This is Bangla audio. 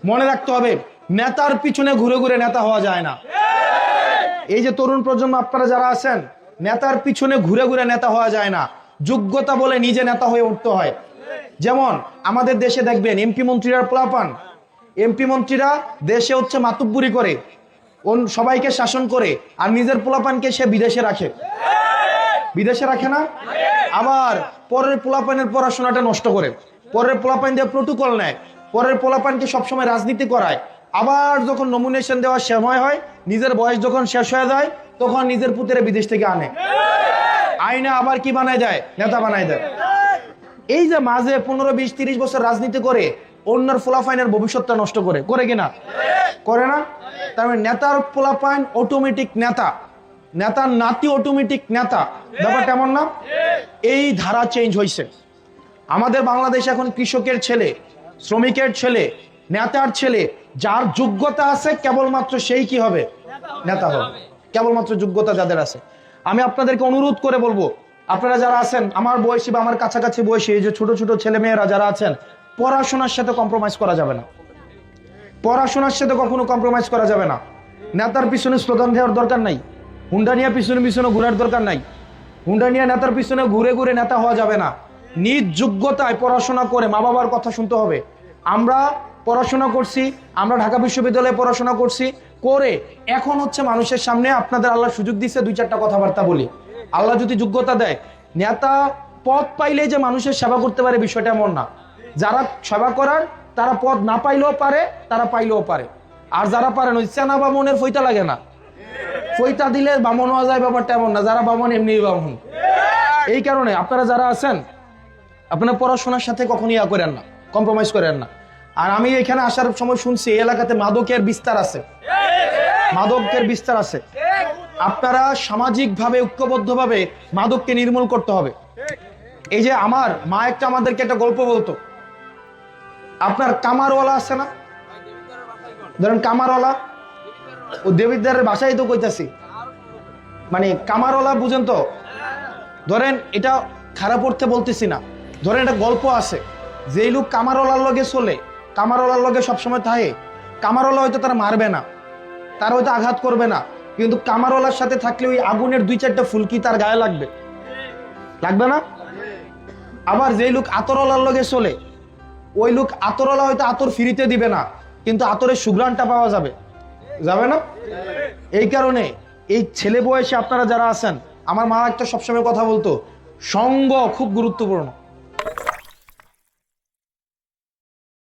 মনে রাখতে হবে, নেতার পিছনে ঘুরে ঘুরে নেতা হওয়া যায় না। এই যে তরুণ প্রজন্ম আপনারা যারা আছেন, নেতার পিছনে ঘুরে ঘুরে নেতা হওয়া যায় না, যোগ্যতা বলে নিজে নেতা হয়ে উঠতে হয়। যেমন আমাদের দেশে দেখবেন এমপি মন্ত্রীরা পোলাপান, এমপি মন্ত্রীরা দেশে হচ্ছে মাতুব্বুরি করে, সবাইকে শাসন করে, আর নিজের পোলাপানকে সে বিদেশে রাখে। বিদেশে রাখে না, আবার পরের পোলাপানের পড়াশোনাটা নষ্ট করে, পরের পোলাপান দিয়ে প্রোটোকল নেয়, পরের পোলাপানকে সবসময় রাজনীতি করায়। আবার যখন নমিনেশন দেওয়ার সময় হয়, নিজের বয়স যখন শেষ হয়ে যায়, তখন নিজের পুত্রে বিদেশ থেকে আনে, আইনা আবার কি বানায় দেয়, নেতা বানায় দেয়। এই যে মাঝে 15, 20, 30 বছর রাজনীতি করে অন্যের পোলাপাইনের ভবিষ্যৎটা নষ্ট করে, করে কিনা, করে না? তার মানে নেতার পোলাপাইন অটোমেটিক নেতা, নেতার নাতি অটোমেটিক নেতা, ব্যাপারটা এমন না? এই ধারা চেঞ্জ হয়েছে। আমাদের বাংলাদেশে এখন কৃষকের ছেলে, শ্রমিকের ছেলে, নেতার ছেলে, যার যোগ্যতা আছে কেবলমাত্র সেই কি হবে, নেতা হবে। কেবলমাত্র যোগ্যতা যাদের আছে। আমি আপনাদেরকে অনুরোধ করে বলবো, আপনারা যারা আছেন আমার বয়সী বা আমার কাছাকাছি বয়সী, এই যে ছোট ছোট ছেলে মেয়েরা যারা আছেন, পড়াশোনার সাথে কম্প্রোমাইজ করা যাবে না। পড়াশোনার সাথে কখনো কম্প্রোমাইজ করা যাবে না। নেতার পিছনে স্লোগান দেওয়ার দরকার নাই, হুন্ডা নিয়ে পিছনে পিছনে ঘোরার দরকার নাই। হুন্ডা নিয়ে নেতার পিছনে ঘুরে ঘুরে নেতা হওয়া যাবে না। নিজ যোগ্যতায় পড়াশোনা করে মা বাবার কথা শুনতে হবে। আমরা পড়াশোনা করছি, আমরা ঢাকা বিশ্ববিদ্যালয়ে পড়াশোনা করছি, করে এখন হচ্ছে মানুষের সামনে আপনাদের আল্লাহ সুযোগ দিচ্ছে 2-4টা কথাবার্তা বলি। আল্লাহ যদি যোগ্যতা দেয়, নেতা পদ পাইলে যে মানুষের সেবা করতে পারে বিষয়টা এমন না। যারা সেবা করার তারা পদ না পাইলেও পারে, তারা পাইলেও পারে। আর যারা পারেন ওই চেনা বামনের ফইতা লাগে না, ফইতা দিলে বামন হওয়া যায়, ব্যাপারটা এমন না। যারা বামন এমনি বামন। এই কারণে আপনারা যারা আছেন, আপনারা পড়াশোনার সাথে কখনই ইয়া করেন না, কম্প্রোমাইজ করেন না। আর আমি এখানে আসার সময় শুনছি এই এলাকাতে মাদকের বিস্তার আছে, মাদকের বিস্তার আছে। আপনারা সামাজিকভাবে ঐক্যবদ্ধভাবে মাদককে নির্মূল করতে হবে। এই যে আমার মা একটা আমাদেরকে একটা গল্প বলতো, আপনার কামারওয়ালা আছে না, ধরেন কামারওয়ালা, ও দেবিদ্বারের বাসায় তো কইতাছি, মানে কামারওয়ালা বুঝেন তো? ধরেন এটা খারাপ অর্থে বলতেছি না, ধরেন একটা গল্প আছে, যেই লোক কামারওয়ালার লগে চলে, কামারওয়ালার লগে সবসময় থাকে, কামারওয়ালা হয়তো তারা মারবে না, তার হয়তো আঘাত করবে না, কিন্তু কামারওয়ালার সাথে থাকলে ওই আগুনের 2-4টা ফুলকি তার গায়ে লাগবে, লাগবে না? আবার যেই লোক আতরওয়ালার লগে চলে, ওই লোক আতরওয়ালা হয়তো আতর ফ্রিতে দিবে না, কিন্তু আতরের সুঘ্রাণটা পাওয়া যাবে, যাবে না? এই কারণে এই ছেলে বয়সে আপনারা যারা আছেন, আমার মা একটা সবসময় কথা বলতো, সঙ্গ খুব গুরুত্বপূর্ণ।